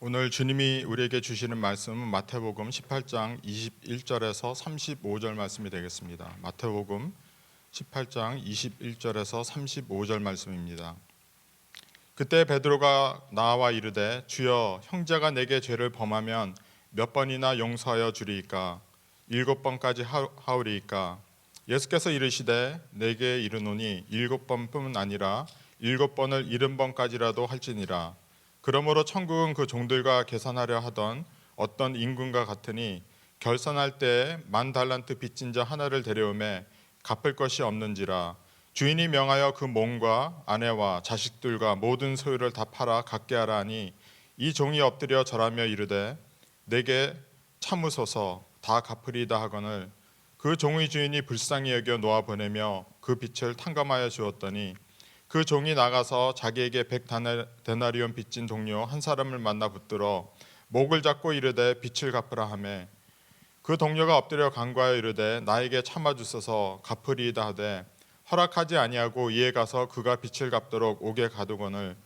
오늘 주님이 우리에게 주시는 말씀은 마태복음 18장 21절에서 35절 말씀이 되겠습니다. 마태복음 18장 21절에서 35절 말씀입니다. 그때 베드로가 나와 이르되 주여 형제가 내게 죄를 범하면 몇 번이나 용서하여 주리이까 7번까지 하오리이까 예수께서 이르시되 내게 이르노니 7번뿐 아니라 7번을 70번까지라도 할지니라. 그러므로 천국은 그 종들과 계산하려 하던 어떤 임금과 같으니 결산할 때에 10,000달란트 빚진 자 하나를 데려오매 갚을 것이 없는지라. 주인이 명하여 그 몸과 아내와 자식들과 모든 소유를 다 팔아 갖게 하라 하니 이 종이 엎드려 절하며 이르되 내게 참으소서 다 갚으리이다 하거늘 그 종의 주인이 불쌍히 여겨 놓아 보내며 그 빚을 탕감하여 주었더니 그 종이 나가서 자기에게 100데나리온 빚진 동료 한 사람을 만나 붙들어 목을 잡고 이르되 빚을 갚으라 하매 그 동료가 엎드려 간구하여 이르되 나에게 참아 주소서 갚으리이다 하되 허락하지 아니하고 이에 가서 그가 빚을 갚도록 옥에 가두거늘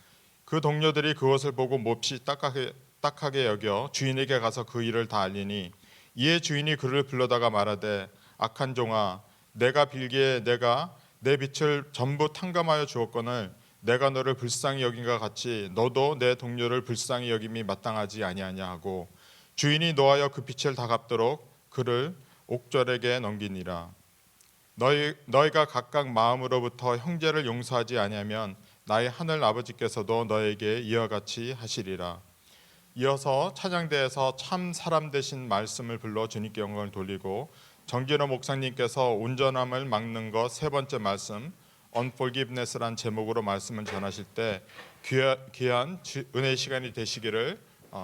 그 동료들이 그것을 보고 몹시 딱하게 여겨 주인에게 가서 그 일을 다 알리니 이에 주인이 그를 불러다가 말하되 악한 종아 내가 빌기에 내가 내 빚을 전부 탕감하여 주었거늘 내가 너를 불쌍히 여긴과 같이 너도 내 동료를 불쌍히 여김이 마땅하지 아니하냐 하고 주인이 노하여 그 빚을 다 갚도록 그를 옥졸에게 넘기니라. 너희가 각각 마음으로부터 형제를 용서하지 아니하면 나의 하늘 아버지께서도 너에게 이와 같이 하시리라. 이어서 찬양대에서 참 사람 되신 말씀을 불러 주님께 영광을 돌리고 정진호 목사님께서 온전함을 막는 것 세 번째 말씀 Unforgiveness란 제목으로 말씀을 전하실 때 귀한 은혜의 시간이 되시기를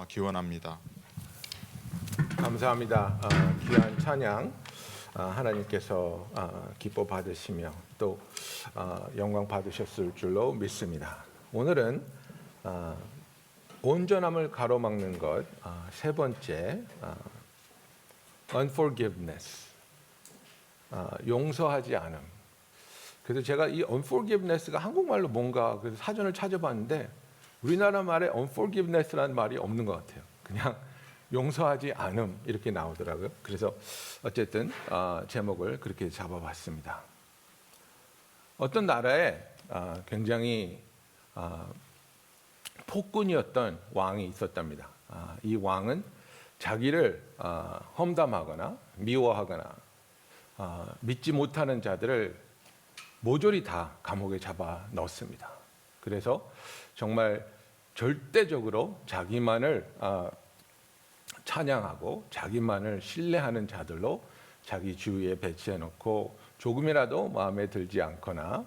기원합니다. 감사합니다. 귀한 찬양 하나님께서 기뻐 받으시며 또 영광 받으셨을 줄로 믿습니다. 오늘은 온전함을 가로막는 것 세 번째 Unforgiveness 용서하지 않음. 그래서 제가 이 unforgiveness가 한국말로 뭔가 그래서 사전을 찾아봤는데 우리나라 말에 unforgiveness라는 말이 없는 것 같아요. 그냥 용서하지 않음 이렇게 나오더라고요. 그래서 어쨌든 제목을 그렇게 잡아봤습니다. 어떤 나라에 굉장히 폭군이었던 왕이 있었답니다. 이 왕은 자기를 험담하거나 미워하거나 믿지 못하는 자들을 모조리 다 감옥에 잡아 넣습니다. 그래서 정말 절대적으로 자기만을 찬양하고 자기만을 신뢰하는 자들로 자기 주위에 배치해 놓고 조금이라도 마음에 들지 않거나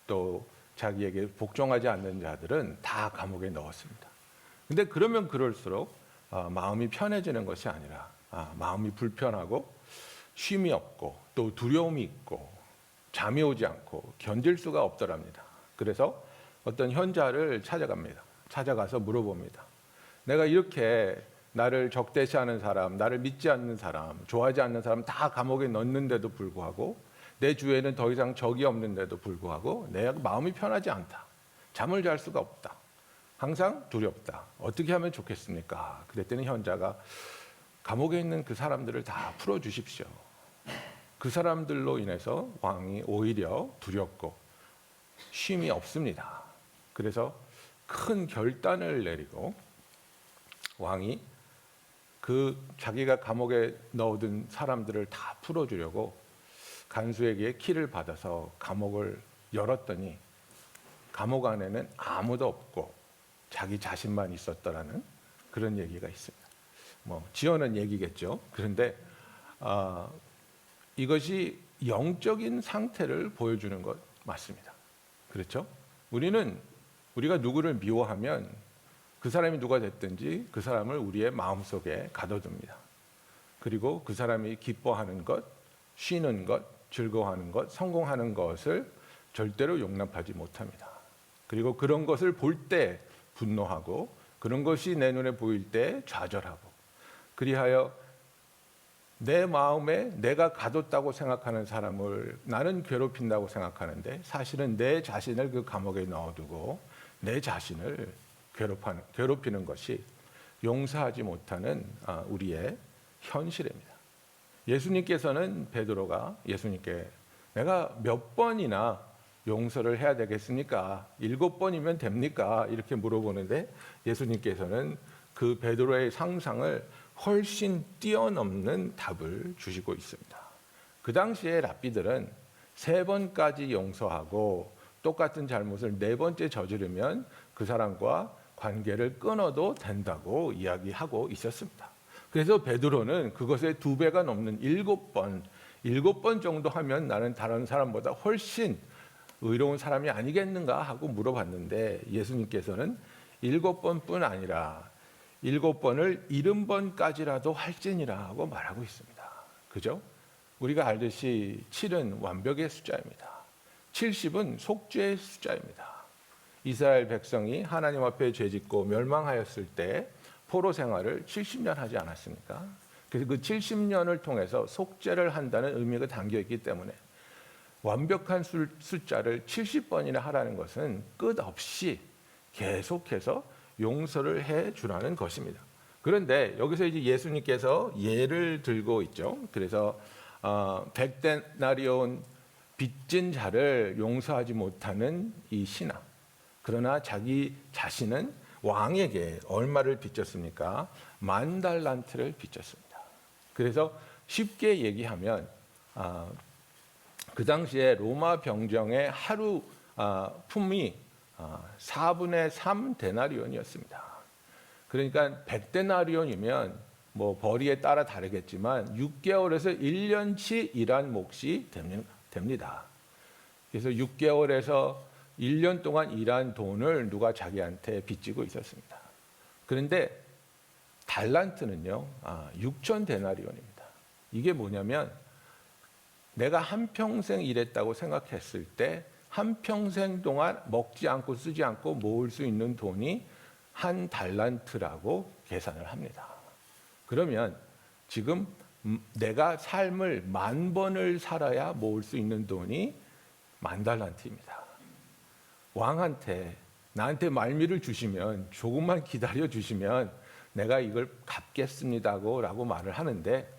또 자기에게 복종하지 않는 자들은 다 감옥에 넣었습니다. 근데 그러면 그럴수록 마음이 편해지는 것이 아니라 마음이 불편하고 쉼이 없고 또 두려움이 있고 잠이 오지 않고 견딜 수가 없더랍니다. 그래서 어떤 현자를 찾아가서 물어봅니다. 내가 이렇게 나를 적대시하는 사람, 나를 믿지 않는 사람, 좋아하지 않는 사람 다 감옥에 넣는데도 불구하고 내 주위에는 더 이상 적이 없는데도 불구하고 내 마음이 편하지 않다. 잠을 잘 수가 없다. 항상 두렵다. 어떻게 하면 좋겠습니까? 그랬더니 현자가 감옥에 있는 그 사람들을 다 풀어주십시오. 그 사람들로 인해서 왕이 오히려 두렵고 쉼이 없습니다. 그래서 큰 결단을 내리고 왕이 그 자기가 감옥에 넣어둔 사람들을 다 풀어주려고 간수에게 키를 받아서 감옥을 열었더니 감옥 안에는 아무도 없고 자기 자신만 있었더라는 그런 얘기가 있습니다. 지어낸 얘기겠죠. 그런데 이것이 영적인 상태를 보여주는 것 맞습니다. 그렇죠? 우리가 누구를 미워하면 그 사람이 누가 됐든지 그 사람을 우리의 마음속에 가둬둡니다. 그리고 그 사람이 기뻐하는 것, 쉬는 것, 즐거워하는 것, 성공하는 것을 절대로 용납하지 못합니다. 그리고 그런 것을 볼 때 분노하고 그런 것이 내 눈에 보일 때 좌절하고 그리하여 내 마음에 내가 가뒀다고 생각하는 사람을 나는 괴롭힌다고 생각하는데 사실은 내 자신을 그 감옥에 넣어두고 내 자신을 괴롭히는 것이 용서하지 못하는 우리의 현실입니다. 예수님께서는 베드로가 예수님께 내가 몇 번이나 용서를 해야 되겠습니까? 7번이면 됩니까? 이렇게 물어보는데 예수님께서는 그 베드로의 상상을 훨씬 뛰어넘는 답을 주시고 있습니다. 그 당시에 랍비들은 3번까지 용서하고 똑같은 잘못을 4번째 저지르면 그 사람과 관계를 끊어도 된다고 이야기하고 있었습니다. 그래서 베드로는 그것의 2배가 넘는 7번 정도 하면 나는 다른 사람보다 훨씬 의로운 사람이 아니겠는가 하고 물어봤는데 예수님께서는 7번뿐 아니라 7번을 70번까지라도 할지니라 하고 말하고 있습니다. 그죠? 우리가 알듯이 7은 완벽의 숫자입니다. 70은 속죄의 숫자입니다. 이스라엘 백성이 하나님 앞에 죄짓고 멸망하였을 때 포로 생활을 70년 하지 않았습니까? 그래서 그 70년을 통해서 속죄를 한다는 의미가 담겨있기 때문에 완벽한 숫자를 70번이나 하라는 것은 끝없이 계속해서 용서를 해 주라는 것입니다. 그런데 여기서 이제 예수님께서 예를 들고 있죠. 그래서 100데나리온 빚진 자를 용서하지 못하는 이 신하. 그러나 자기 자신은 왕에게 얼마를 빚졌습니까? 10,000달란트를 빚졌습니다. 그래서 쉽게 얘기하면 그 당시에 로마 병정의 하루 품이 4분의 3 데나리온이었습니다. 그러니까 100데나리온이면 뭐 벌이에 따라 다르겠지만 6개월에서 1년치 일한 몫이 됩니다. 그래서 6개월에서 1년 동안 일한 돈을 누가 자기한테 빚지고 있었습니다. 그런데 달란트는요, 6천 데나리온입니다. 이게 뭐냐면 내가 한평생 일했다고 생각했을 때 한평생 동안 먹지 않고 쓰지 않고 모을 수 있는 돈이 한 달란트라고 계산을 합니다. 그러면 지금 내가 삶을 10,000번을 살아야 모을 수 있는 돈이 10,000달란트입니다. 왕한테 나한테 말미를 주시면 조금만 기다려 주시면 내가 이걸 갚겠습니다라고 말을 하는데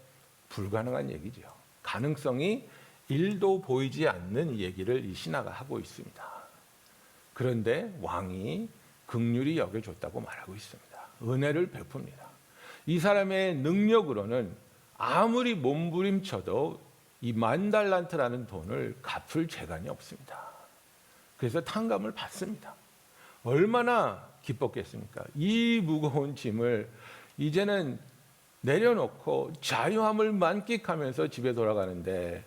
불가능한 얘기죠. 가능성이 1도 보이지 않는 얘기를 이 신하가 하고 있습니다. 그런데 왕이 긍휼히 여겨줬다고 말하고 있습니다. 은혜를 베풉니다. 이 사람의 능력으로는 아무리 몸부림쳐도 이 10,000달란트라는 돈을 갚을 재간이 없습니다. 그래서 탕감을 받습니다. 얼마나 기뻤겠습니까? 이 무거운 짐을 이제는 내려놓고 자유함을 만끽하면서 집에 돌아가는데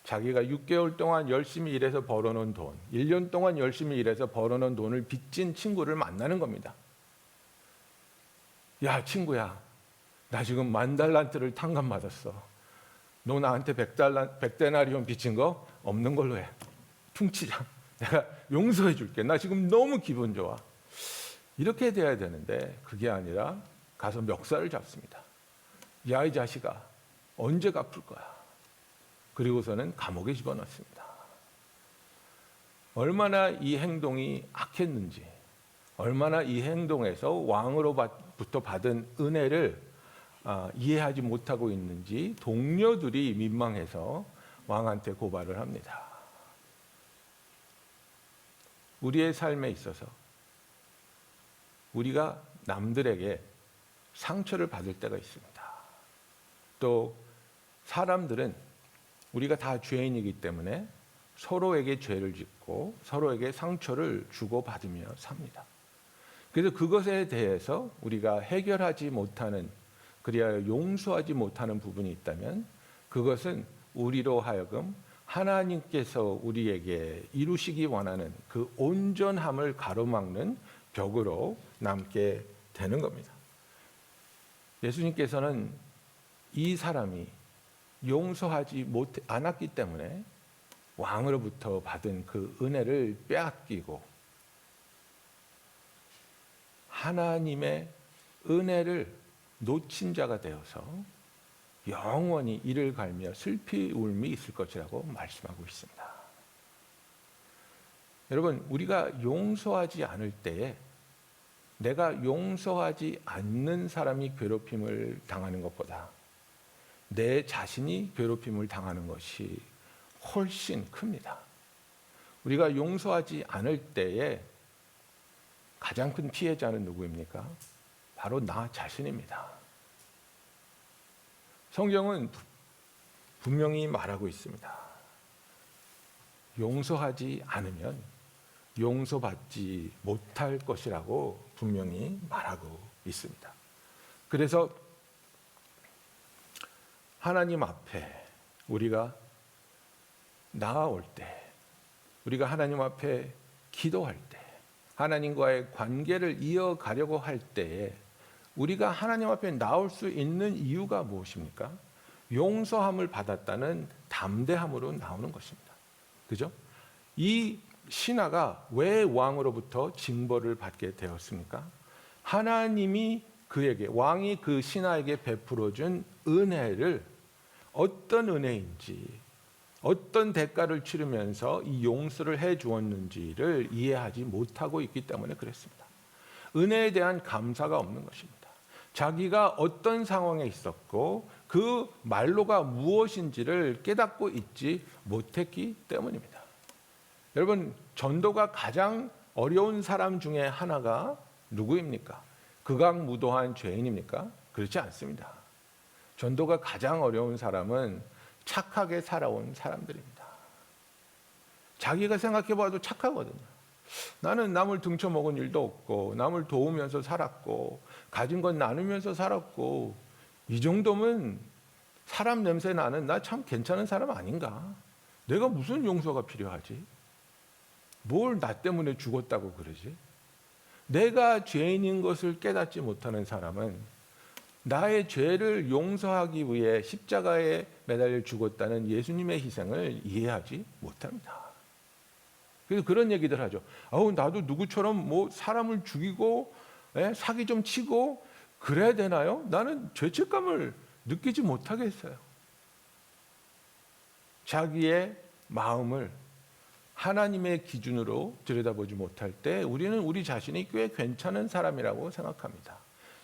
자기가 6개월 동안 열심히 일해서 벌어놓은 돈, 1년 동안 열심히 일해서 벌어놓은 돈을 빚진 친구를 만나는 겁니다. 야, 친구야, 나 지금 10,000달란트를 탕감받았어. 너 나한테 100데나리온 빚진 거 없는 걸로 해. 퉁치자. 내가 용서해 줄게. 나 지금 너무 기분 좋아. 이렇게 돼야 되는데 그게 아니라 가서 멱살을 잡습니다. 야, 이 자식아, 언제 갚을 거야? 그리고서는 감옥에 집어넣습니다. 얼마나 이 행동이 악했는지, 얼마나 이 행동에서 왕으로부터 받은 은혜를 이해하지 못하고 있는지 동료들이 민망해서 왕한테 고발을 합니다. 우리의 삶에 있어서 우리가 남들에게 상처를 받을 때가 있습니다. 또 사람들은 우리가 다 죄인이기 때문에 서로에게 죄를 짓고 서로에게 상처를 주고받으며 삽니다. 그래서 그것에 대해서 우리가 해결하지 못하는, 그리하여 용서하지 못하는 부분이 있다면 그것은 우리로 하여금 하나님께서 우리에게 이루시기 원하는 그 온전함을 가로막는 벽으로 남게 되는 겁니다. 예수님께서는 이 사람이 용서하지 않았기 때문에 왕으로부터 받은 그 은혜를 빼앗기고 하나님의 은혜를 놓친 자가 되어서 영원히 이를 갈며 슬피 울음이 있을 것이라고 말씀하고 있습니다. 여러분, 우리가 용서하지 않을 때에 내가 용서하지 않는 사람이 괴롭힘을 당하는 것보다 내 자신이 괴롭힘을 당하는 것이 훨씬 큽니다. 우리가 용서하지 않을 때에 가장 큰 피해자는 누구입니까? 바로 나 자신입니다. 성경은 분명히 말하고 있습니다. 용서하지 않으면 용서받지 못할 것이라고 분명히 말하고 있습니다. 그래서 하나님 앞에 우리가 나아올 때, 우리가 하나님 앞에 기도할 때, 하나님과의 관계를 이어가려고 할 때에 우리가 하나님 앞에 나올 수 있는 이유가 무엇입니까? 용서함을 받았다는 담대함으로 나오는 것입니다. 그죠? 이 신하가 왜 왕으로부터 징벌을 받게 되었습니까? 하나님이 그에게, 왕이 그 신하에게 베풀어 준 은혜를 어떤 은혜인지, 어떤 대가를 치르면서 이 용서를 해 주었는지를 이해하지 못하고 있기 때문에 그랬습니다. 은혜에 대한 감사가 없는 것입니다. 자기가 어떤 상황에 있었고 그 말로가 무엇인지를 깨닫고 있지 못했기 때문입니다. 여러분, 전도가 가장 어려운 사람 중에 하나가 누구입니까? 극악무도한 죄인입니까? 그렇지 않습니다. 전도가 가장 어려운 사람은 착하게 살아온 사람들입니다. 자기가 생각해봐도 착하거든요. 나는 남을 등쳐먹은 일도 없고 남을 도우면서 살았고 가진 건 나누면서 살았고 이 정도면 사람 냄새 나는 나 참 괜찮은 사람 아닌가? 내가 무슨 용서가 필요하지? 뭘 나 때문에 죽었다고 그러지? 내가 죄인인 것을 깨닫지 못하는 사람은 나의 죄를 용서하기 위해 십자가에 매달려 죽었다는 예수님의 희생을 이해하지 못합니다. 그래서 그런 얘기들 하죠. 나도 누구처럼 뭐 사람을 죽이고 사기 좀 치고 그래야 되나요? 나는 죄책감을 느끼지 못하겠어요. 자기의 마음을 하나님의 기준으로 들여다보지 못할 때 우리는 우리 자신이 꽤 괜찮은 사람이라고 생각합니다.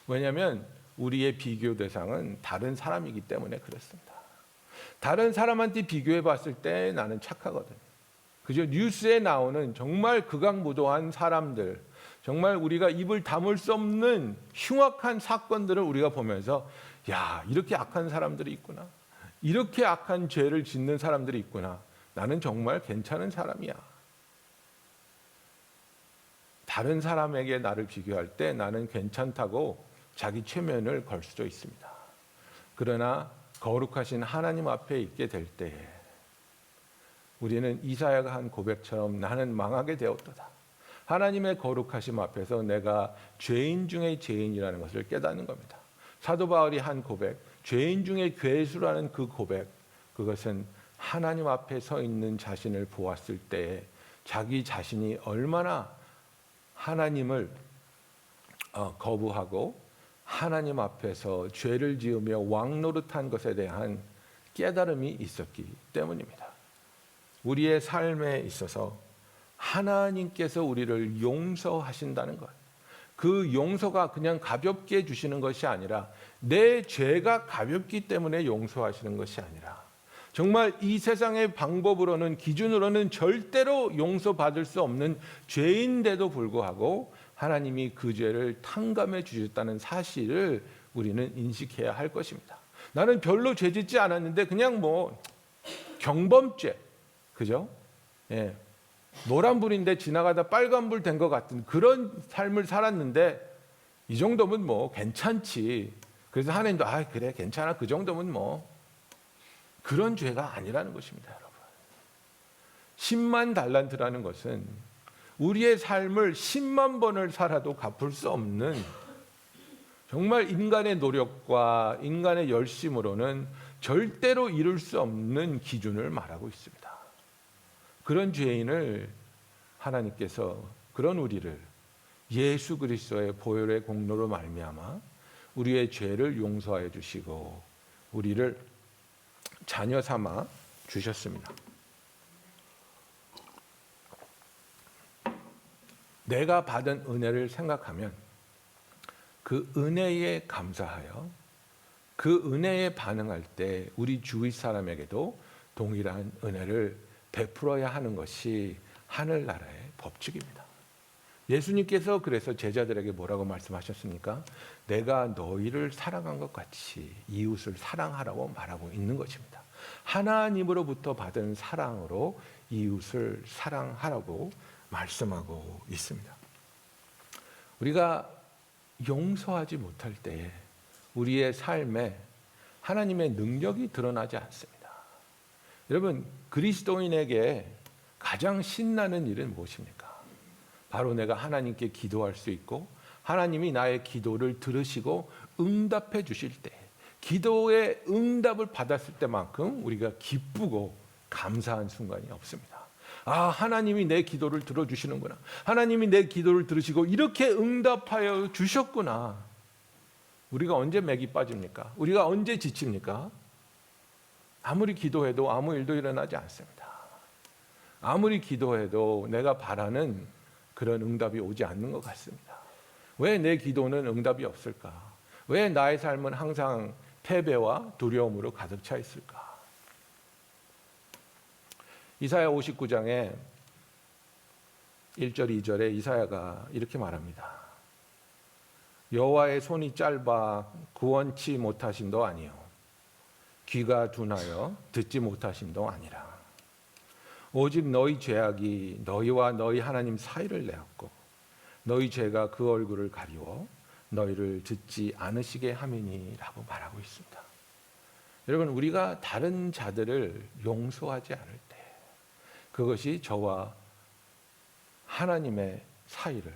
왜냐하면 우리의 비교 대상은 다른 사람이기 때문에 그렇습니다. 다른 사람한테 비교해 봤을 때 나는 착하거든요. 그죠? 뉴스에 나오는 정말 극악무도한 사람들, 정말 우리가 입을 다물 수 없는 흉악한 사건들을 우리가 보면서 야, 이렇게 악한 사람들이 있구나. 이렇게 악한 죄를 짓는 사람들이 있구나. 나는 정말 괜찮은 사람이야. 다른 사람에게 나를 비교할 때 나는 괜찮다고 자기 최면을 걸 수도 있습니다. 그러나 거룩하신 하나님 앞에 있게 될 때에 우리는 이사야가 한 고백처럼 나는 망하게 되었도다. 하나님의 거룩하심 앞에서 내가 죄인 중의 죄인이라는 것을 깨닫는 겁니다. 사도 바울이 한 고백, 죄인 중의 괴수라는 그 고백, 그것은 하나님 앞에 서 있는 자신을 보았을 때에 자기 자신이 얼마나 하나님을 거부하고 하나님 앞에서 죄를 지으며 왕노릇한 것에 대한 깨달음이 있었기 때문입니다. 우리의 삶에 있어서 하나님께서 우리를 용서하신다는 것, 그 용서가 그냥 가볍게 주시는 것이 아니라 내 죄가 가볍기 때문에 용서하시는 것이 아니라 정말 이 세상의 방법으로는 기준으로는 절대로 용서받을 수 없는 죄인데도 불구하고 하나님이 그 죄를 탕감해 주셨다는 사실을 우리는 인식해야 할 것입니다. 나는 별로 죄 짓지 않았는데 그냥 뭐 경범죄, 그죠? 예. 노란불인데 지나가다 빨간불 된 것 같은 그런 삶을 살았는데 이 정도면 뭐 괜찮지. 그래서 하나님도 그래 괜찮아 그 정도면 뭐 그런 죄가 아니라는 것입니다, 여러분. 10만 달란트라는 것은 우리의 삶을 10만 번을 살아도 갚을 수 없는 정말 인간의 노력과 인간의 열심으로는 절대로 이룰 수 없는 기준을 말하고 있습니다. 그런 죄인을 하나님께서 그런 우리를 예수 그리스도의 보혈의 공로로 말미암아 우리의 죄를 용서하여 주시고 우리를 자녀 삼아 주셨습니다. 내가 받은 은혜를 생각하면 그 은혜에 감사하여 그 은혜에 반응할 때 우리 주위 사람에게도 동일한 은혜를 베풀어야 하는 것이 하늘나라의 법칙입니다. 예수님께서 그래서 제자들에게 뭐라고 말씀하셨습니까? 내가 너희를 사랑한 것 같이 이웃을 사랑하라고 말하고 있는 것입니다. 하나님으로부터 받은 사랑으로 이웃을 사랑하라고 말씀하고 있습니다. 우리가 용서하지 못할 때 우리의 삶에 하나님의 능력이 드러나지 않습니다. 여러분, 그리스도인에게 가장 신나는 일은 무엇입니까? 바로 내가 하나님께 기도할 수 있고 하나님이 나의 기도를 들으시고 응답해 주실 때, 기도의 응답을 받았을 때만큼 우리가 기쁘고 감사한 순간이 없습니다. 아, 하나님이 내 기도를 들어주시는구나. 하나님이 내 기도를 들으시고 이렇게 응답하여 주셨구나. 우리가 언제 맥이 빠집니까? 우리가 언제 지칩니까? 아무리 기도해도 아무 일도 일어나지 않습니다. 아무리 기도해도 내가 바라는 그런 응답이 오지 않는 것 같습니다. 왜 내 기도는 응답이 없을까? 왜 나의 삶은 항상 패배와 두려움으로 가득 차 있을까? 이사야 59장에 1절 2절에 이사야가 이렇게 말합니다. 여호와의 손이 짧아 구원치 못하심도 아니요 귀가 둔하여 듣지 못하심도 아니라 오직 너희 죄악이 너희와 너희 하나님 사이를 내었고 너희 죄가 그 얼굴을 가리워 너희를 듣지 않으시게 함이니라고 말하고 있습니다. 여러분, 우리가 다른 자들을 용서하지 않을 때 그것이 저와 하나님의 사이를,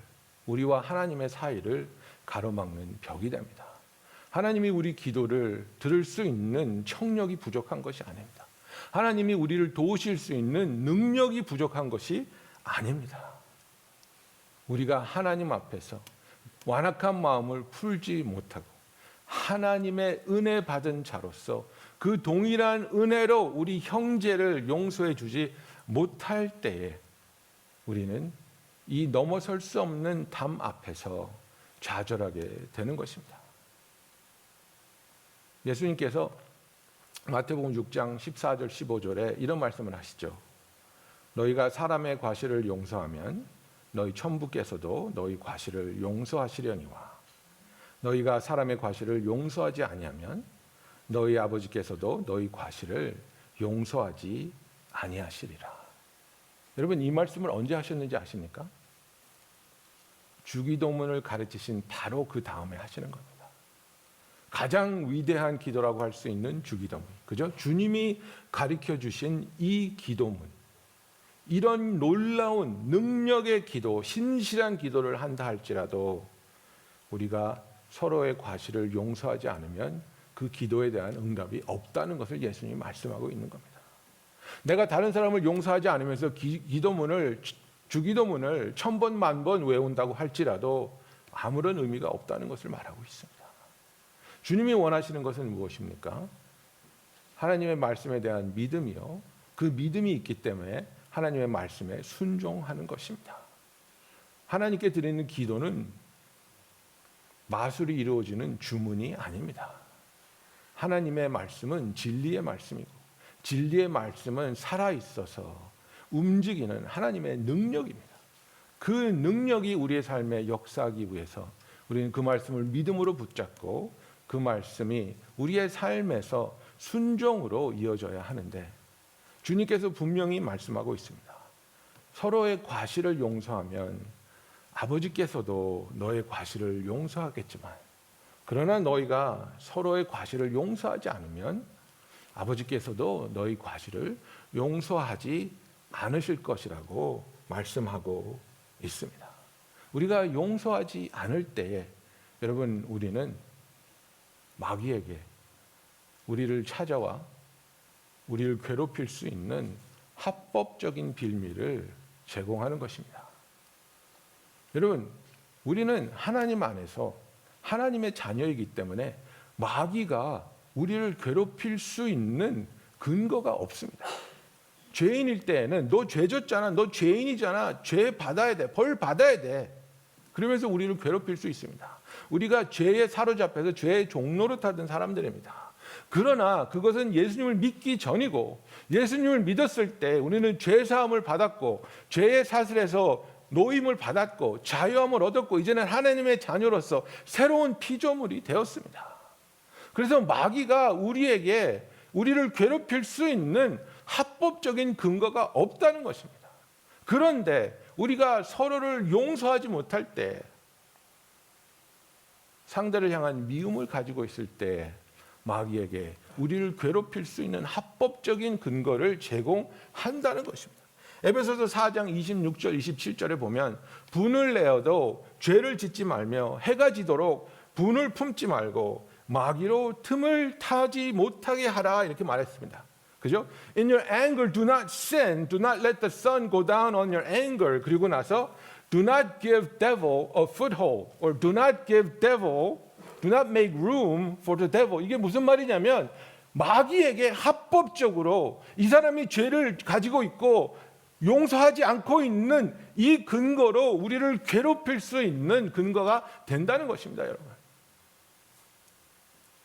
우리와 하나님의 사이를 가로막는 벽이 됩니다. 하나님이 우리 기도를 들을 수 있는 청력이 부족한 것이 아닙니다. 하나님이 우리를 도우실 수 있는 능력이 부족한 것이 아닙니다. 우리가 하나님 앞에서 완악한 마음을 풀지 못하고 하나님의 은혜 받은 자로서 그 동일한 은혜로 우리 형제를 용서해 주지 못할 때에 우리는 이 넘어설 수 없는 담 앞에서 좌절하게 되는 것입니다. 예수님께서 마태복음 6장 14절 15절에 이런 말씀을 하시죠. 너희가 사람의 과실을 용서하면 너희 천부께서도 너희 과실을 용서하시려니와 너희가 사람의 과실을 용서하지 아니하면 너희 아버지께서도 너희 과실을 용서하지 아니하시리라. 여러분, 이 말씀을 언제 하셨는지 아십니까? 주기도문을 가르치신 바로 그 다음에 하시는 겁니다. 가장 위대한 기도라고 할 수 있는 주기도문, 그죠? 주님이 가르쳐 주신 이 기도문, 이런 놀라운 능력의 기도, 신실한 기도를 한다 할지라도 우리가 서로의 과실을 용서하지 않으면 그 기도에 대한 응답이 없다는 것을 예수님이 말씀하고 있는 겁니다. 내가 다른 사람을 용서하지 않으면서 기도문을, 주기도문을 1000번, 10,000번 외운다고 할지라도 아무런 의미가 없다는 것을 말하고 있습니다. 주님이 원하시는 것은 무엇입니까? 하나님의 말씀에 대한 믿음이요. 그 믿음이 있기 때문에 하나님의 말씀에 순종하는 것입니다. 하나님께 드리는 기도는 마술이 이루어지는 주문이 아닙니다. 하나님의 말씀은 진리의 말씀이고 진리의 말씀은 살아있어서 움직이는 하나님의 능력입니다. 그 능력이 우리의 삶에 역사하기 위해서 우리는 그 말씀을 믿음으로 붙잡고 그 말씀이 우리의 삶에서 순종으로 이어져야 하는데 주님께서 분명히 말씀하고 있습니다. 서로의 과실을 용서하면 아버지께서도 너의 과실을 용서하겠지만 그러나 너희가 서로의 과실을 용서하지 않으면 아버지께서도 너희 과실을 용서하지 않으실 것이라고 말씀하고 있습니다. 우리가 용서하지 않을 때에 여러분, 우리는 마귀에게 우리를 찾아와 우리를 괴롭힐 수 있는 합법적인 빌미를 제공하는 것입니다. 여러분, 우리는 하나님 안에서 하나님의 자녀이기 때문에 마귀가 우리를 괴롭힐 수 있는 근거가 없습니다. 죄인일 때에는 너 죄 졌잖아, 너 죄인이잖아, 죄 받아야 돼, 벌 받아야 돼. 그러면서 우리를 괴롭힐 수 있습니다. 우리가 죄에 사로잡혀서 죄의 종로로 타던 사람들입니다. 그러나 그것은 예수님을 믿기 전이고 예수님을 믿었을 때 우리는 죄 사함을 받았고 죄의 사슬에서 노임을 받았고 자유함을 얻었고 이제는 하나님의 자녀로서 새로운 피조물이 되었습니다. 그래서 마귀가 우리를 괴롭힐 수 있는 합법적인 근거가 없다는 것입니다. 그런데 우리가 서로를 용서하지 못할 때, 상대를 향한 미움을 가지고 있을 때 마귀에게 우리를 괴롭힐 수 있는 합법적인 근거를 제공한다는 것입니다. 에베소서 4장 26절 27절에 보면 분을 내어도 죄를 짓지 말며 해가 지도록 분을 품지 말고 마귀로 틈을 타지 못하게 하라 이렇게 말했습니다. 그죠? In your anger do not sin, do not let the sun go down on your anger. 그리고 나서 do not give devil a foothold or do not make room for the devil. 이게 무슨 말이냐면 마귀에게 합법적으로 이 사람이 죄를 가지고 있고 용서하지 않고 있는 이 근거로 우리를 괴롭힐 수 있는 근거가 된다는 것입니다, 여러분.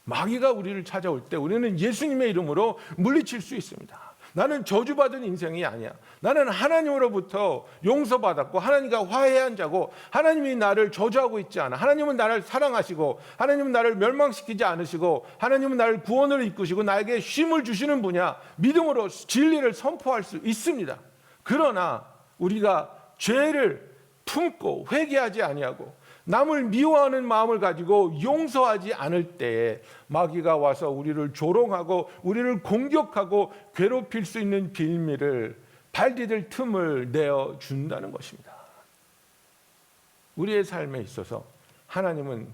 마귀가 우리를 찾아올 때 우리는 예수님의 이름으로 물리칠 수 있습니다. 나는 저주받은 인생이 아니야. 나는 하나님으로부터 용서받았고 하나님과 화해한 자고 하나님이 나를 저주하고 있지 않아. 하나님은 나를 사랑하시고 하나님은 나를 멸망시키지 않으시고 하나님은 나를 구원을 이끄시고 나에게 쉼을 주시는 분이야. 믿음으로 진리를 선포할 수 있습니다. 그러나 우리가 죄를 품고 회개하지 아니하고 남을 미워하는 마음을 가지고 용서하지 않을 때에 마귀가 와서 우리를 조롱하고 우리를 공격하고 괴롭힐 수 있는 빌미를 발디딜 틈을 내어준다는 것입니다. 우리의 삶에 있어서 하나님은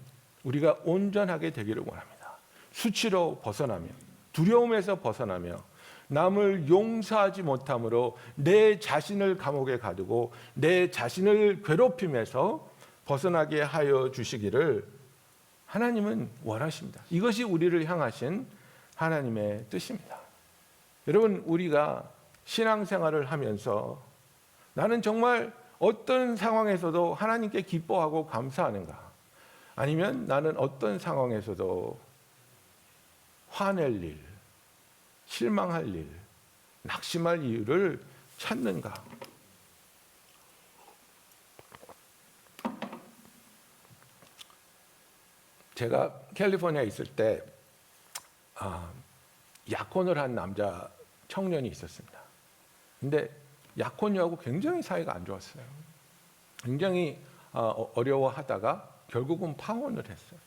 우리가 온전하게 되기를 원합니다. 수치로 벗어나며 두려움에서 벗어나며 남을 용서하지 못함으로 내 자신을 감옥에 가두고 내 자신을 괴롭힘에서 벗어나게 하여 주시기를 하나님은 원하십니다. 이것이 우리를 향하신 하나님의 뜻입니다. 여러분, 우리가 신앙생활을 하면서 나는 정말 어떤 상황에서도 하나님께 기뻐하고 감사하는가? 아니면 나는 어떤 상황에서도 화낼 일, 실망할 일, 낙심할 이유를 찾는가? 제가 캘리포니아에 있을 때 약혼을 한 남자 청년이 있었습니다. 근데 약혼녀하고 굉장히 사이가 안 좋았어요. 굉장히 어려워하다가 결국은 파혼을 했어요.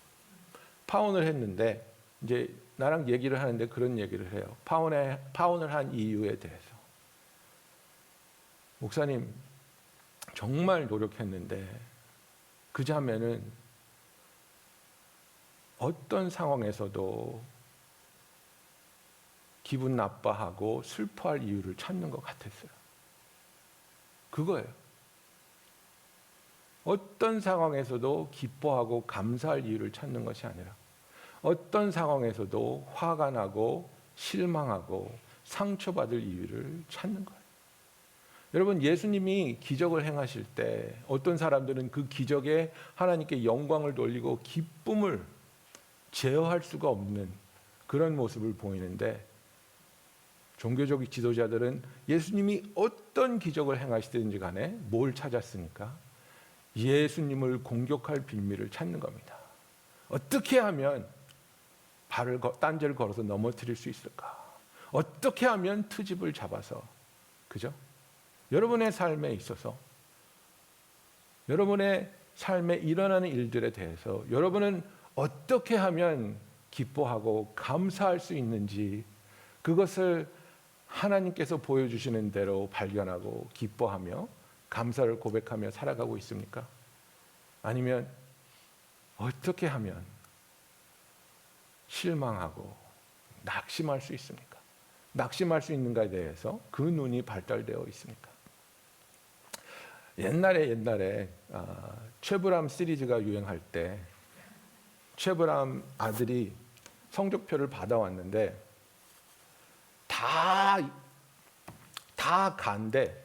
파혼을 했는데 이제 나랑 얘기를 하는데 그런 얘기를 해요. 파혼을 한 이유에 대해서. 목사님, 정말 노력했는데 그 자매는 어떤 상황에서도 기분 나빠하고 슬퍼할 이유를 찾는 것 같았어요. 그거예요. 어떤 상황에서도 기뻐하고 감사할 이유를 찾는 것이 아니라 어떤 상황에서도 화가 나고 실망하고 상처받을 이유를 찾는 거예요. 여러분, 예수님이 기적을 행하실 때 어떤 사람들은 그 기적에 하나님께 영광을 돌리고 기쁨을 제어할 수가 없는 그런 모습을 보이는데, 종교적 지도자들은 예수님이 어떤 기적을 행하시든지 간에 뭘 찾았습니까? 예수님을 공격할 빌미를 찾는 겁니다. 어떻게 하면 딴지를 걸어서 넘어뜨릴 수 있을까? 어떻게 하면 트집을 잡아서, 그죠? 여러분의 삶에 있어서, 여러분의 삶에 일어나는 일들에 대해서 여러분은 어떻게 하면 기뻐하고 감사할 수 있는지, 그것을 하나님께서 보여주시는 대로 발견하고 기뻐하며 감사를 고백하며 살아가고 있습니까? 아니면 어떻게 하면 실망하고 낙심할 수 있습니까? 낙심할 수 있는가에 대해서 그 눈이 발달되어 있습니까? 옛날에 최불암 시리즈가 유행할 때 최불암 아들이 성적표를 받아왔는데 다 간데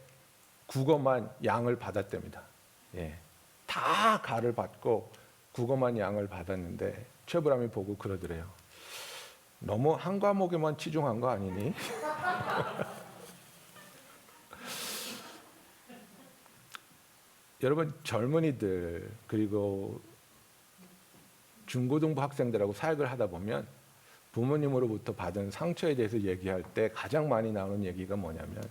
국어만 양을 받았답니다. 예, 다 가를 받고 국어만 양을 받았는데 최불암이 보고 그러더래요. 너무 한 과목에만 치중한 거 아니니? 여러분, 젊은이들 그리고 중고등부 학생들하고 사역을 하다 보면 부모님으로부터 받은 상처에 대해서 얘기할 때 가장 많이 나오는 얘기가 뭐냐면,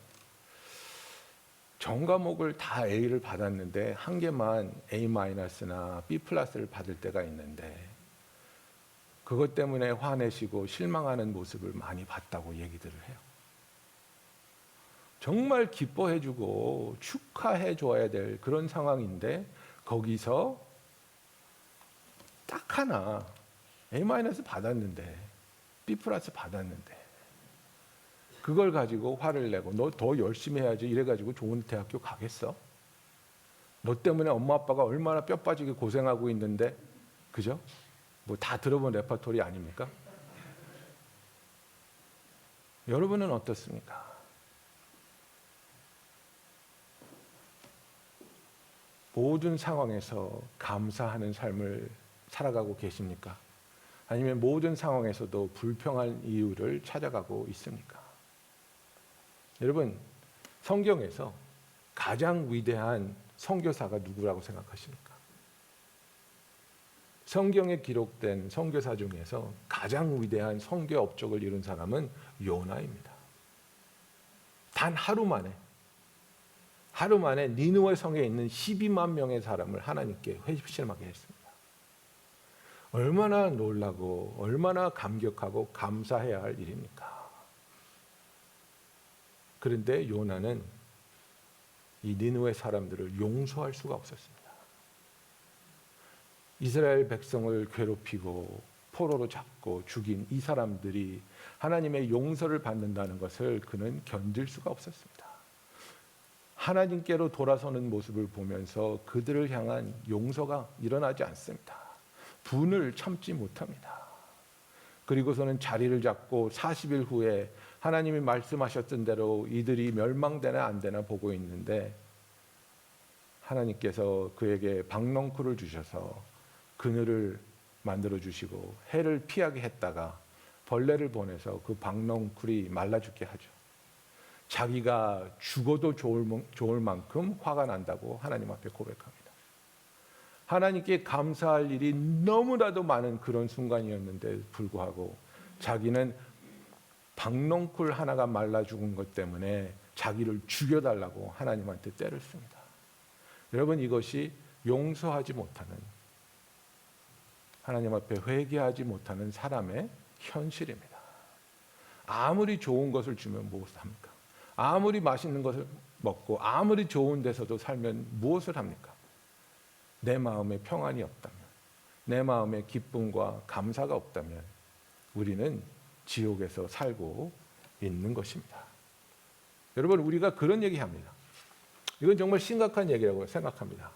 전 과목을 다 A를 받았는데 한 개만 A-나 B+를 받을 때가 있는데 그것 때문에 화내시고 실망하는 모습을 많이 봤다고 얘기들을 해요. 정말 기뻐해주고 축하해줘야 될 그런 상황인데 거기서 딱 하나 A- 받았는데 B+ 받았는데 그걸 가지고 화를 내고 너 더 열심히 해야지 이래가지고 좋은 대학교 가겠어? 너 때문에 엄마 아빠가 얼마나 뼈 빠지게 고생하고 있는데, 그죠? 뭐 다 들어본 레퍼토리 아닙니까? 여러분은 어떻습니까? 모든 상황에서 감사하는 삶을 살아가고 계십니까? 아니면 모든 상황에서도 불평한 이유를 찾아가고 있습니까? 여러분, 성경에서 가장 위대한 선교사가 누구라고 생각하십니까? 성경에 기록된 선교사 중에서 가장 위대한 선교 업적을 이룬 사람은 요나입니다. 단 하루 만에 니느웨 성에 있는 12만 명의 사람을 하나님께 회심하게 했습니다. 얼마나 놀라고 얼마나 감격하고 감사해야 할 일입니까? 그런데 요나는 이 니느웨 사람들을 용서할 수가 없었습니다. 이스라엘 백성을 괴롭히고 포로로 잡고 죽인 이 사람들이 하나님의 용서를 받는다는 것을 그는 견딜 수가 없었습니다. 하나님께로 돌아서는 모습을 보면서 그들을 향한 용서가 일어나지 않습니다. 분을 참지 못합니다. 그리고서는 자리를 잡고 40일 후에 하나님이 말씀하셨던 대로 이들이 멸망되나 안 되나 보고 있는데 하나님께서 그에게 박넝쿨을 주셔서 그늘을 만들어 주시고 해를 피하게 했다가 벌레를 보내서 그 박넝쿨이 말라 죽게 하죠. 자기가 죽어도 좋을 만큼 화가 난다고 하나님 앞에 고백합니다. 하나님께 감사할 일이 너무나도 많은 그런 순간이었는데 불구하고 자기는 박넝쿨 하나가 말라 죽은 것 때문에 자기를 죽여달라고 하나님한테 때를 씁니다. 여러분, 이것이 용서하지 못하는, 하나님 앞에 회개하지 못하는 사람의 현실입니다. 아무리 좋은 것을 주면 무엇을 합니까? 아무리 맛있는 것을 먹고 아무리 좋은 데서도 살면 무엇을 합니까? 내 마음에 평안이 없다면, 내 마음에 기쁨과 감사가 없다면 우리는 지옥에서 살고 있는 것입니다. 여러분, 우리가 그런 얘기합니다. 이건 정말 심각한 얘기라고 생각합니다.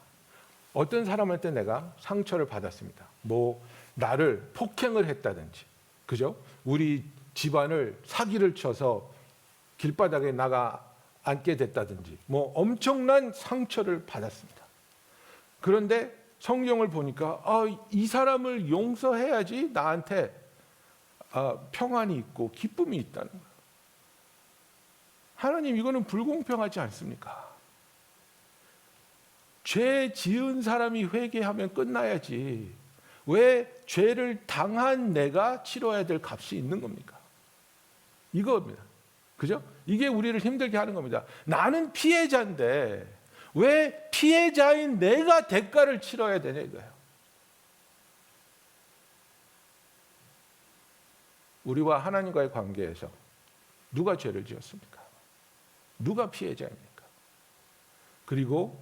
어떤 사람한테 내가 상처를 받았습니다. 뭐 나를 폭행을 했다든지, 그죠? 우리 집안을 사기를 쳐서 길바닥에 나가 앉게 됐다든지, 뭐 엄청난 상처를 받았습니다. 그런데 성경을 보니까 이 사람을 용서해야지 나한테 평안이 있고 기쁨이 있다는 거예요. 하나님, 이거는 불공평하지 않습니까? 죄 지은 사람이 회개하면 끝나야지 왜 죄를 당한 내가 치러야 될 값이 있는 겁니까? 이겁니다. 그죠? 이게 우리를 힘들게 하는 겁니다. 나는 피해자인데 왜 피해자인 내가 대가를 치러야 되냐 이거예요. 우리와 하나님과의 관계에서 누가 죄를 지었습니까? 누가 피해자입니까? 그리고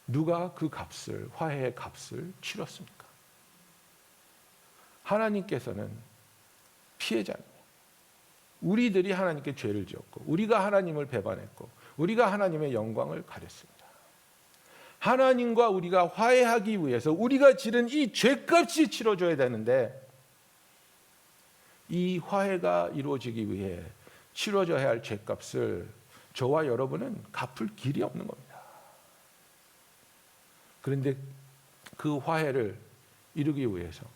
누가 그 값을, 화해의 값을 치렀습니까? 하나님께서는 피해자입니다. 우리들이 하나님께 죄를 지었고 우리가 하나님을 배반했고 우리가 하나님의 영광을 가렸습니다. 하나님과 우리가 화해하기 위해서 우리가 지른 이 죄값이 치러져야 되는데 이 화해가 이루어지기 위해 치러져야 할 죄값을 저와 여러분은 갚을 길이 없는 겁니다. 그런데 그 화해를 이루기 위해서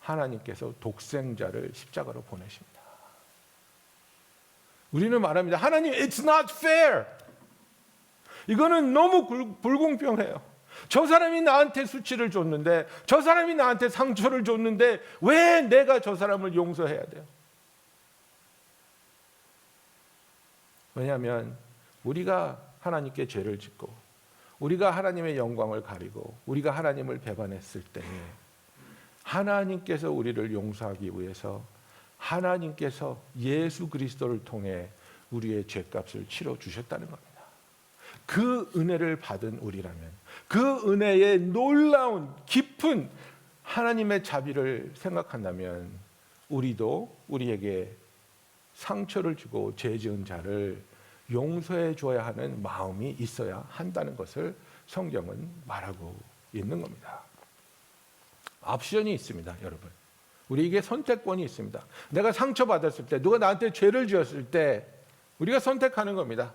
하나님께서 독생자를 십자가로 보내십니다. 우리는 말합니다. 하나님, it's not fair. 이거는 너무 불공평해요. 저 사람이 나한테 수치를 줬는데, 저 사람이 나한테 상처를 줬는데 왜 내가 저 사람을 용서해야 돼요? 왜냐하면 우리가 하나님께 죄를 짓고 우리가 하나님의 영광을 가리고 우리가 하나님을 배반했을 때에 하나님께서 우리를 용서하기 위해서 하나님께서 예수 그리스도를 통해 우리의 죄값을 치러 주셨다는 겁니다. 그 은혜를 받은 우리라면, 그 은혜의 놀라운 깊은 하나님의 자비를 생각한다면 우리도 우리에게 상처를 주고 죄 지은 자를 용서해 줘야 하는 마음이 있어야 한다는 것을 성경은 말하고 있는 겁니다. 옵션이 있습니다, 여러분. 우리에게 선택권이 있습니다. 내가 상처받았을 때, 누가 나한테 죄를 지었을 때 우리가 선택하는 겁니다.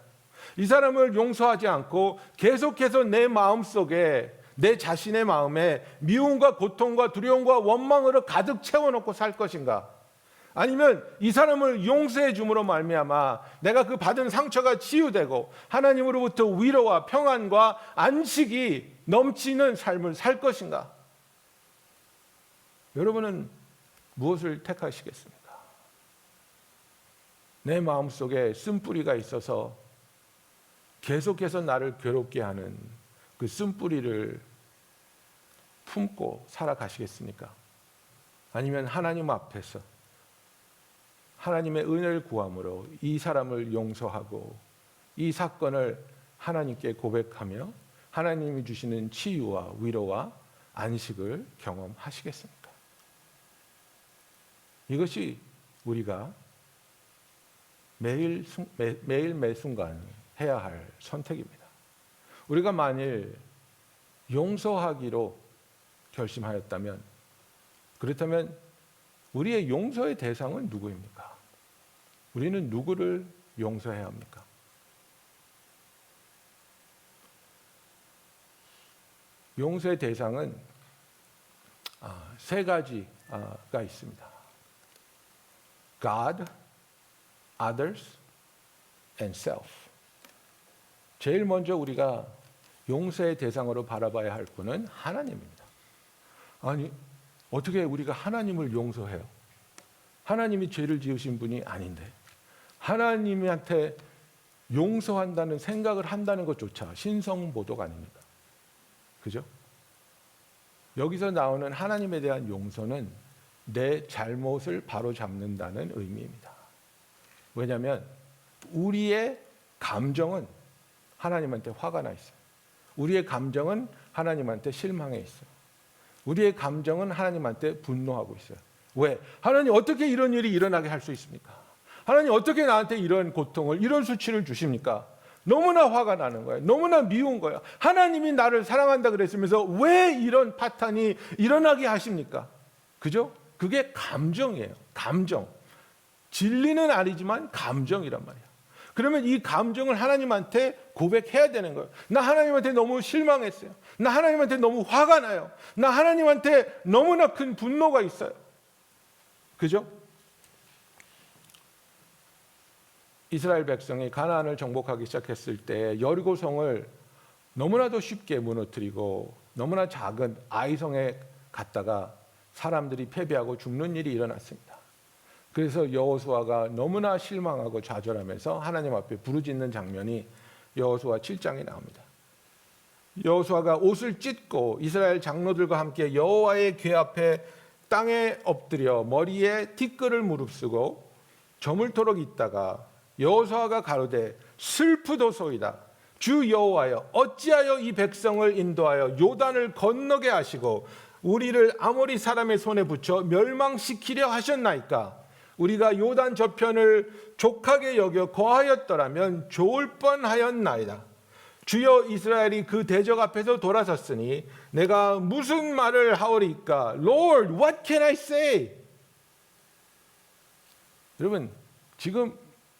이 사람을 용서하지 않고 계속해서 내 마음속에, 내 자신의 마음에 미움과 고통과 두려움과 원망으로 가득 채워놓고 살 것인가? 아니면 이 사람을 용서해 줌으로 말미암아 내가 그 받은 상처가 치유되고 하나님으로부터 위로와 평안과 안식이 넘치는 삶을 살 것인가? 여러분은 무엇을 택하시겠습니까? 내 마음속에 쓴뿌리가 있어서 계속해서 나를 괴롭게 하는 그 쓴뿌리를 품고 살아가시겠습니까? 아니면 하나님 앞에서 하나님의 은혜를 구함으로 이 사람을 용서하고 이 사건을 하나님께 고백하며 하나님이 주시는 치유와 위로와 안식을 경험하시겠습니까? 이것이 우리가 매일 매 순간 해야 할 선택입니다. 우리가 만일 용서하기로 결심하였다면, 그렇다면 우리의 용서의 대상은 누구입니까? 우리는 누구를 용서해야 합니까? 용서의 대상은 세 가지가 있습니다. God, others, and self. 제일 먼저 우리가 용서의 대상으로 바라봐야 할 분은 하나님입니다. 아니, 어떻게 우리가 하나님을 용서해요? 하나님이 죄를 지으신 분이 아닌데 하나님한테 용서한다는 생각을 한다는 것조차 신성모독 아닙니까? 그죠? 여기서 나오는 하나님에 대한 용서는 내 잘못을 바로잡는다는 의미입니다. 왜냐하면 우리의 감정은 하나님한테 화가 나 있어요. 우리의 감정은 하나님한테 실망해 있어요. 우리의 감정은 하나님한테 분노하고 있어요. 왜? 하나님 어떻게 이런 일이 일어나게 할 수 있습니까? 하나님 어떻게 나한테 이런 고통을, 이런 수치를 주십니까? 너무나 화가 나는 거예요. 너무나 미운 거예요. 하나님이 나를 사랑한다 그랬으면서 왜 이런 파탄이 일어나게 하십니까? 그죠? 그게 감정이에요. 감정. 진리는 아니지만 감정이란 말이에요. 그러면 이 감정을 하나님한테 고백해야 되는 거예요. 나 하나님한테 너무 실망했어요. 나 하나님한테 너무 화가 나요. 나 하나님한테 너무나 큰 분노가 있어요. 그죠? 이스라엘 백성이 가나안을 정복하기 시작했을 때 여리고성을 너무나도 쉽게 무너뜨리고 너무나 작은 아이성에 갔다가 사람들이 패배하고 죽는 일이 일어났습니다. 그래서 여호수아가 너무나 실망하고 좌절하면서 하나님 앞에 부르짖는 장면이 여호수아 7장에 나옵니다. 여호수아가 옷을 찢고 이스라엘 장로들과 함께 여호와의 궤 앞에 땅에 엎드려 머리에 티끌을 무릅쓰고 저물토록 있다가 여호수아가 가로되 슬프도소이다. 주 여호와여 어찌하여 이 백성을 인도하여 요단을 건너게 하시고 우리를 아모리 사람의 손에 붙여 멸망시키려 하셨나이까? 우리가 요단 저편을 족하게 여겨 거하였더라면 좋을 뻔하였나이다. 주여 이스라엘이 그 대적 앞에서 돌아섰으니 내가 무슨 말을 하오리까? Lord, what can I say? 여러분, 지금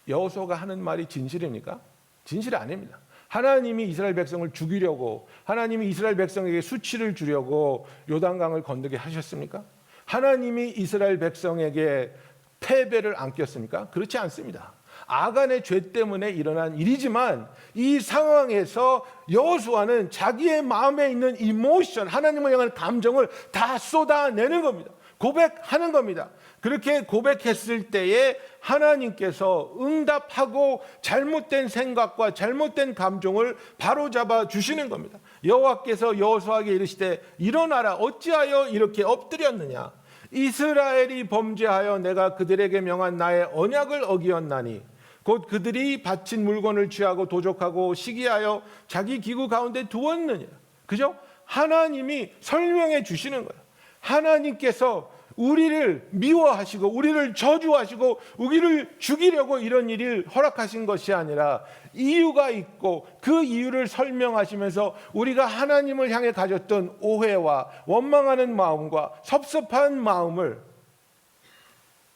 여호수아가 하는 말이 진실입니까? 진실이 아닙니다. 하나님이 이스라엘 백성을 죽이려고, 하나님이 이스라엘 백성에게 수치를 주려고 요단강을 건너게 하셨습니까? 하나님이 이스라엘 백성에게 패배를 안겼습니까? 그렇지 않습니다. 아간의 죄 때문에 일어난 일이지만 이 상황에서 여호수아는 자기의 마음에 있는 이모션, 하나님을 향한 감정을 다 쏟아내는 겁니다. 고백하는 겁니다. 그렇게 고백했을 때에 하나님께서 응답하고 잘못된 생각과 잘못된 감정을 바로잡아 주시는 겁니다. 여호와께서 여호수아에게 이르시되 일어나라, 어찌하여 이렇게 엎드렸느냐? 이스라엘이 범죄하여 내가 그들에게 명한 나의 언약을 어기었나니 곧 그들이 바친 물건을 취하고 도적하고 시기하여 자기 기구 가운데 두었느냐. 그죠? 하나님이 설명해 주시는 거예요. 하나님께서 우리를 미워하시고 우리를 저주하시고 우리를 죽이려고 이런 일을 허락하신 것이 아니라 이유가 있고 그 이유를 설명하시면서 우리가 하나님을 향해 가졌던 오해와 원망하는 마음과 섭섭한 마음을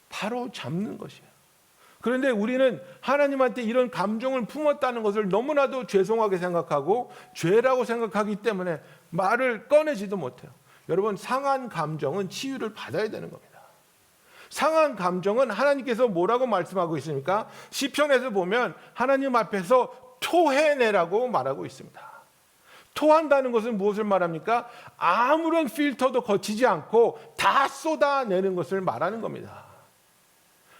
바로 잡는 것이에요. 그런데 우리는 하나님한테 이런 감정을 품었다는 것을 너무나도 죄송하게 생각하고 죄라고 생각하기 때문에 말을 꺼내지도 못해요. 여러분, 상한 감정은 치유를 받아야 되는 겁니다. 상한 감정은 하나님께서 뭐라고 말씀하고 있습니까? 시편에서 보면 하나님 앞에서 토해내라고 말하고 있습니다. 토한다는 것은 무엇을 말합니까? 아무런 필터도 거치지 않고 다 쏟아내는 것을 말하는 겁니다.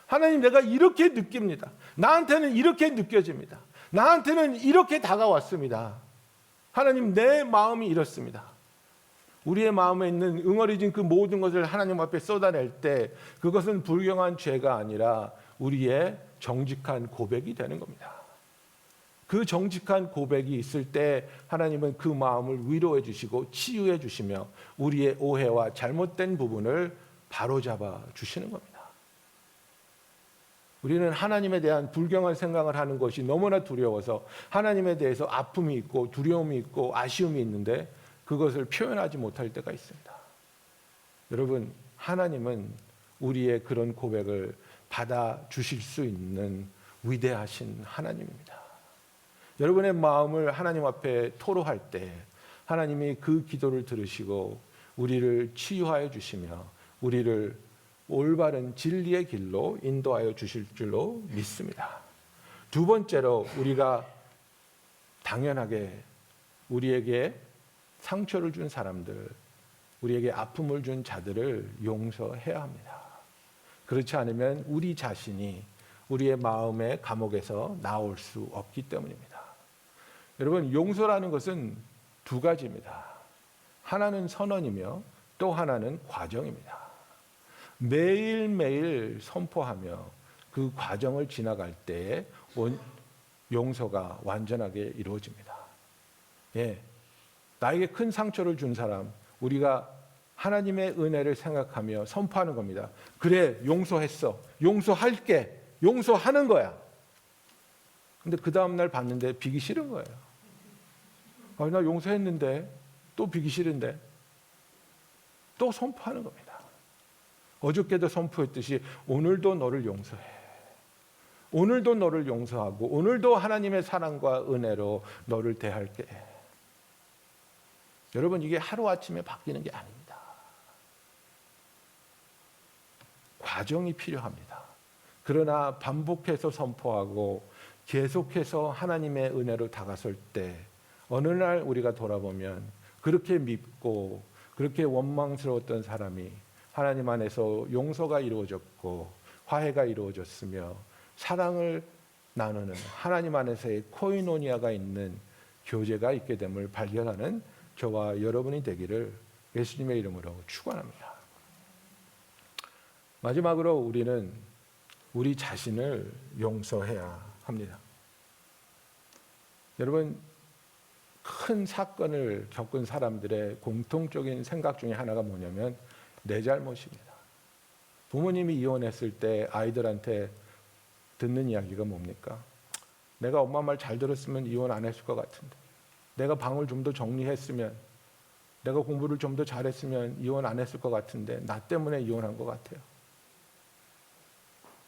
하나님, 내가 이렇게 느낍니다. 나한테는 이렇게 느껴집니다. 나한테는 이렇게 다가왔습니다. 하나님, 내 마음이 이렇습니다. 우리의 마음에 있는 응어리진 그 모든 것을 하나님 앞에 쏟아낼 때 그것은 불경한 죄가 아니라 우리의 정직한 고백이 되는 겁니다. 그 정직한 고백이 있을 때 하나님은 그 마음을 위로해 주시고 치유해 주시며 우리의 오해와 잘못된 부분을 바로잡아 주시는 겁니다. 우리는 하나님에 대한 불경한 생각을 하는 것이 너무나 두려워서 하나님에 대해서 아픔이 있고 두려움이 있고 아쉬움이 있는데 그것을 표현하지 못할 때가 있습니다. 여러분, 하나님은 우리의 그런 고백을 받아주실 수 있는 위대하신 하나님입니다. 여러분의 마음을 하나님 앞에 토로할 때 하나님이 그 기도를 들으시고 우리를 치유하여 주시며 우리를 올바른 진리의 길로 인도하여 주실 줄로 믿습니다. 두 번째로, 우리가 당연하게 우리에게 상처를 준 사람들, 우리에게 아픔을 준 자들을 용서해야 합니다. 그렇지 않으면 우리 자신이 우리의 마음의 감옥에서 나올 수 없기 때문입니다. 여러분, 용서라는 것은 두 가지입니다. 하나는 선언이며 또 하나는 과정입니다. 매일매일 선포하며 그 과정을 지나갈 때에 용서가 완전하게 이루어집니다. 예, 나에게 큰 상처를 준 사람, 우리가 하나님의 은혜를 생각하며 선포하는 겁니다. 그래, 용서했어. 용서할게. 용서하는 거야. 근데 그 다음날 봤는데 비기 싫은 거예요. 아, 나 용서했는데 또 비기 싫은데 또 선포하는 겁니다. 어저께도 선포했듯이 오늘도 너를 용서해. 오늘도 너를 용서하고 오늘도 하나님의 사랑과 은혜로 너를 대할게. 여러분, 이게 하루아침에 바뀌는 게 아닙니다. 과정이 필요합니다. 그러나 반복해서 선포하고 계속해서 하나님의 은혜로 다가설 때 어느 날 우리가 돌아보면 그렇게 밉고 그렇게 원망스러웠던 사람이 하나님 안에서 용서가 이루어졌고 화해가 이루어졌으며 사랑을 나누는 하나님 안에서의 코이노니아가 있는 교제가 있게 됨을 발견하는 저와 여러분이 되기를 예수님의 이름으로 축원합니다. 마지막으로 우리는 우리 자신을 용서해야 합니다. 여러분, 큰 사건을 겪은 사람들의 공통적인 생각 중에 하나가 뭐냐면 내 잘못입니다. 부모님이 이혼했을 때 아이들한테 듣는 이야기가 뭡니까? 내가 엄마 말 잘 들었으면 이혼 안 했을 것 같은데, 내가 방을 좀 더 정리했으면, 내가 공부를 좀 더 잘했으면 이혼 안 했을 것 같은데 나 때문에 이혼한 것 같아요.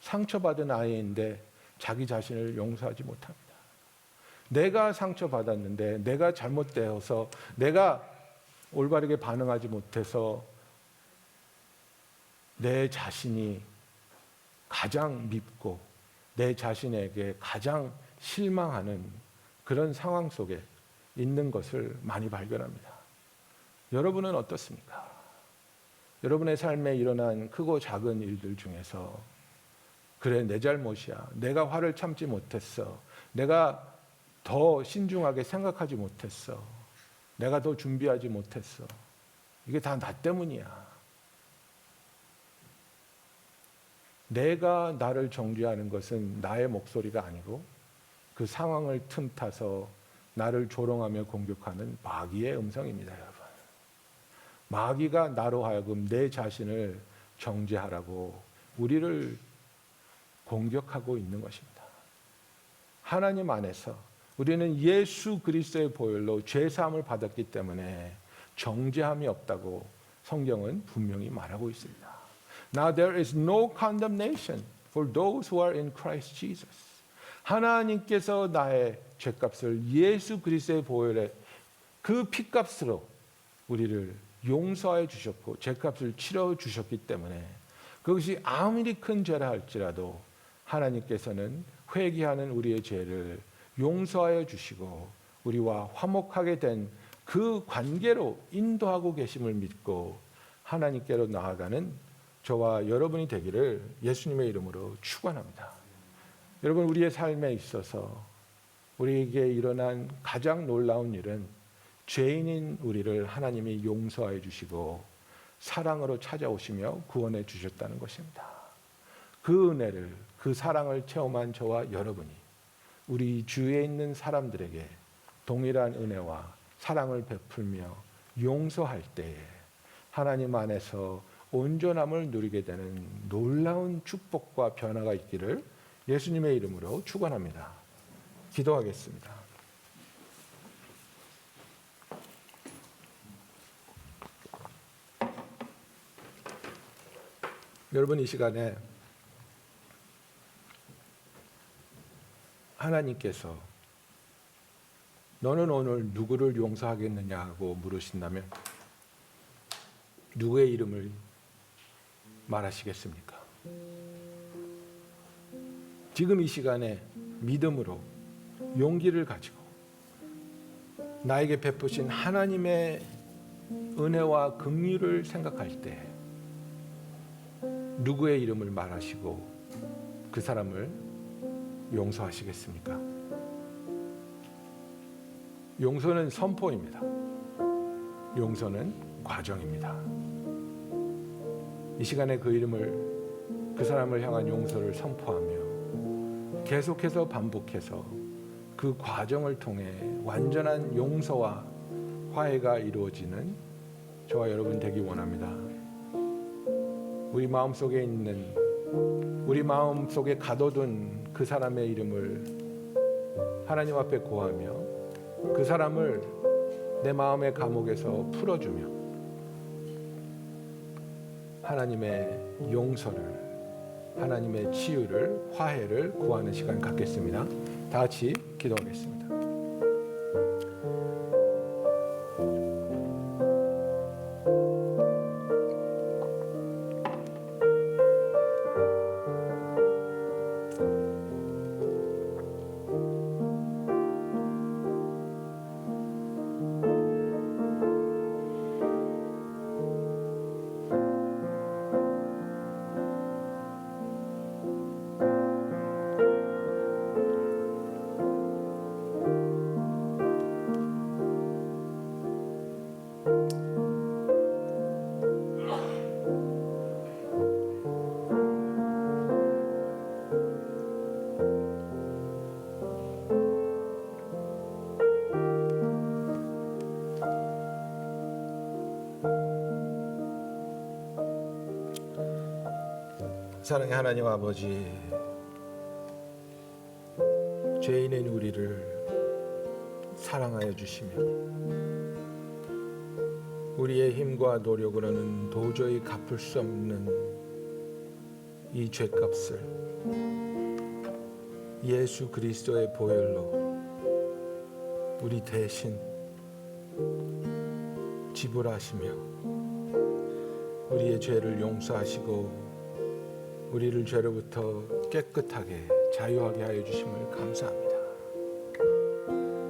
상처받은 아이인데 자기 자신을 용서하지 못합니다. 내가 상처받았는데, 내가 잘못되어서, 내가 올바르게 반응하지 못해서 내 자신이 가장 밉고 내 자신에게 가장 실망하는 그런 상황 속에 있는 것을 많이 발견합니다. 여러분은 어떻습니까? 여러분의 삶에 일어난 크고 작은 일들 중에서 그래, 내 잘못이야, 내가 화를 참지 못했어, 내가 더 신중하게 생각하지 못했어, 내가 더 준비하지 못했어, 이게 다 나 때문이야, 내가 나를 정죄하는 것은 나의 목소리가 아니고 그 상황을 틈타서 나를 조롱하며 공격하는 마귀의 음성입니다, 여러분. 마귀가 나로 하여금 내 자신을 정죄하라고 우리를 공격하고 있는 것입니다. 하나님 안에서 우리는 예수 그리스도의 보혈로 죄 사함을 받았기 때문에 정죄함이 없다고 성경은 분명히 말하고 있습니다. Now there is no condemnation for those who are in Christ Jesus. 하나님께서 나의 죄값을 예수 그리스도의 보혈의 그 피값으로 우리를 용서해 주셨고 죄값을 치러 주셨기 때문에 그것이 아무리 큰 죄라 할지라도 하나님께서는 회개하는 우리의 죄를 용서하여 주시고 우리와 화목하게 된 그 관계로 인도하고 계심을 믿고 하나님께로 나아가는 저와 여러분이 되기를 예수님의 이름으로 축원합니다. 여러분, 우리의 삶에 있어서 우리에게 일어난 가장 놀라운 일은 죄인인 우리를 하나님이 용서해 주시고 사랑으로 찾아오시며 구원해 주셨다는 것입니다. 그 은혜를, 그 사랑을 체험한 저와 여러분이 우리 주위에 있는 사람들에게 동일한 은혜와 사랑을 베풀며 용서할 때에 하나님 안에서 온전함을 누리게 되는 놀라운 축복과 변화가 있기를 예수님의 이름으로 축원합니다. 기도하겠습니다. 여러분, 이 시간에 하나님께서 너는 오늘 누구를 용서하겠느냐고 물으신다면 누구의 이름을 말하시겠습니까? 지금 이 시간에 믿음으로 용기를 가지고 나에게 베푸신 하나님의 은혜와 긍휼을 생각할 때 누구의 이름을 말하시고 그 사람을 용서하시겠습니까? 용서는 선포입니다. 용서는 과정입니다. 이 시간에 그 이름을, 그 사람을 향한 용서를 선포하며 계속해서 반복해서 그 과정을 통해 완전한 용서와 화해가 이루어지는 저와 여러분 되기 원합니다. 우리 마음속에 있는, 우리 마음속에 가둬둔 그 사람의 이름을 하나님 앞에 고하며 그 사람을 내 마음의 감옥에서 풀어주며 하나님의 용서를, 하나님의 치유를, 화해를 구하는 시간 갖겠습니다. 다 같이 기도하겠습니다. 사랑의 하나님 아버지, 죄인인 우리를 사랑하여 주시며 우리의 힘과 노력으로는 도저히 갚을 수 없는 이 죄값을 예수 그리스도의 보혈로 우리 대신 지불하시며 우리의 죄를 용서하시고 우리를 죄로부터 깨끗하게 자유하게 하여 주심을 감사합니다.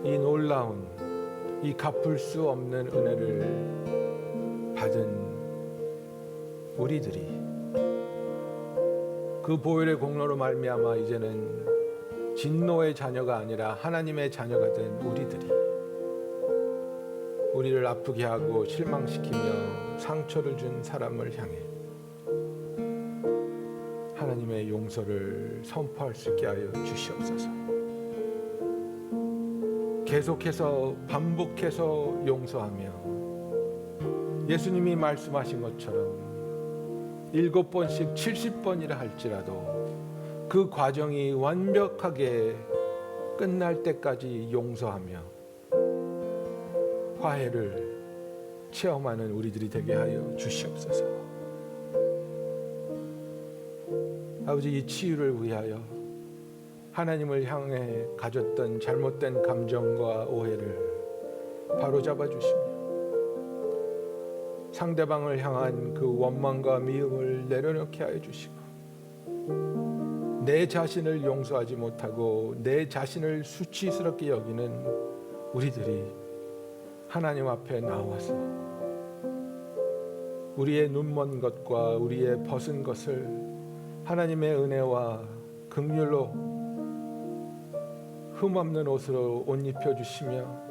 이 놀라운 이 갚을 수 없는 은혜를 받은 우리들이 그 보혈의 공로로 말미암아 이제는 진노의 자녀가 아니라 하나님의 자녀가 된 우리들이 우리를 아프게 하고 실망시키며 상처를 준 사람을 향해 하나님의 용서를 선포할 수 있게 하여 주시옵소서. 계속해서 반복해서 용서하며 예수님이 말씀하신 것처럼 7번씩 70번이라 할지라도 그 과정이 완벽하게 끝날 때까지 용서하며 화해를 체험하는 우리들이 되게 하여 주시옵소서. 아버지, 이 치유를 위하여 하나님을 향해 가졌던 잘못된 감정과 오해를 바로잡아 주시며 상대방을 향한 그 원망과 미움을 내려놓게 하여 주시고 내 자신을 용서하지 못하고 내 자신을 수치스럽게 여기는 우리들이 하나님 앞에 나와서 우리의 눈먼 것과 우리의 벗은 것을 하나님의 은혜와 긍휼로 흠없는 옷으로 옷 입혀주시며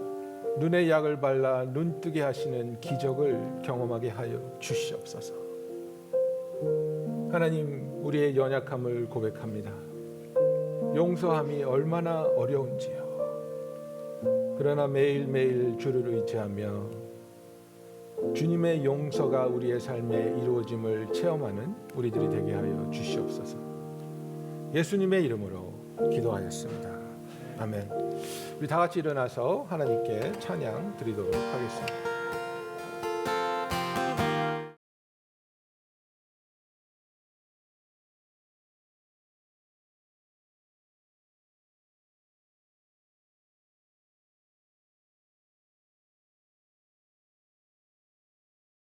눈에 약을 발라 눈뜨게 하시는 기적을 경험하게 하여 주시옵소서. 하나님, 우리의 연약함을 고백합니다. 용서함이 얼마나 어려운지요. 그러나 매일매일 주를 의지하며 주님의 용서가 우리의 삶에 이루어짐을 체험하는 우리들이 되게 하여 주시옵소서. 예수님의 이름으로 기도하였습니다. 아멘. 우리 다 같이 일어나서 하나님께 찬양 드리도록 하겠습니다.